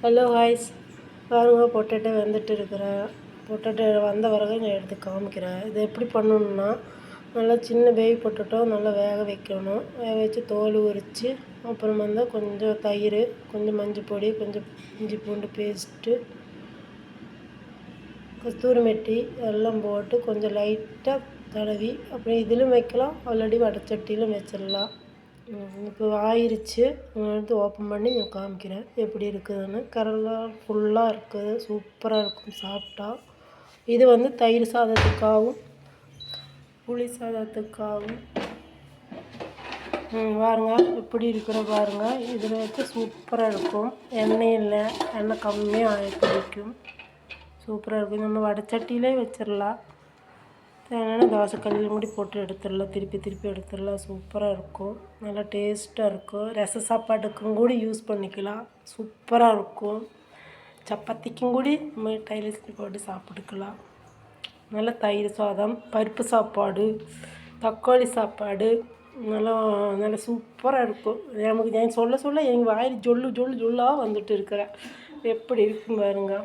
Hello guys, பாருங்க potato வெந்துட்டு இருக்கிறேன். பொட்டேட்டோ வந்த பிறகு நான் எடுத்து காமிக்கிறேன். இது எப்படி பண்ணணுன்னா, நல்லா சின்ன பேபி பொட்டேட்டோ நல்லா வேக வைக்கணும். வேக வச்சு தோல் உரித்து அப்புறம் வந்து கொஞ்சம் தயிர், கொஞ்சம் மஞ்சள் பொடி, கொஞ்சம் இஞ்சி பூண்டு பேஸ்ட்டு, கஸ்தூரி மெட்டி எல்லாம் போட்டு கொஞ்சம் லைட்டாக தடவி அப்புறம் இதிலும் வைக்கலாம், ஆல்ரெடி வடைச்சட்டியிலும் வச்சிடலாம். இப்போ ஆயிடுச்சு. எடுத்து ஓப்பன் பண்ணி நான் காமிக்கிறேன் எப்படி இருக்குதுன்னு. கரெல்லாம் ஃபுல்லாக இருக்குது, சூப்பராக இருக்கும் சாப்பிட்டா. இது வந்து தயிர் சாதத்துக்காகவும் புளி சாதத்துக்காகவும் பாருங்க எப்படி இருக்கிற பாருங்க. இதில் வச்சு சூப்பராக இருக்கும். எண்ணெய் இல்லை, எண்ணெய் கம்மியாக ஆகி பிடிக்கும். சூப்பராக இருக்கும். நம்ம வடைச்சட்டியிலே வச்சிடலாம். தேவையான தோசை கல்லில் மூடி போட்டு எடுத்துடலாம், திருப்பி எடுத்துடலாம். சூப்பராக இருக்கும், நல்லா டேஸ்ட்டாக இருக்கும். ரச சாப்பாட்டுக்கும் கூட யூஸ் பண்ணிக்கலாம், சூப்பராக இருக்கும். சப்பாத்திக்கும் கூட நம்ம டைலிஸ்க்கு போட்டு சாப்பிட்டுக்கலாம். நல்லா தயிர் சாதம், பருப்பு சாப்பாடு, தக்காளி சாப்பாடு நல்லா நல்லா சூப்பராக இருக்கும். நமக்கு நான் சொல்ல எங்கள் வாயில் ஜொல்லாக வந்துட்டு இருக்கிறேன். எப்படி இருக்கும் பாருங்க.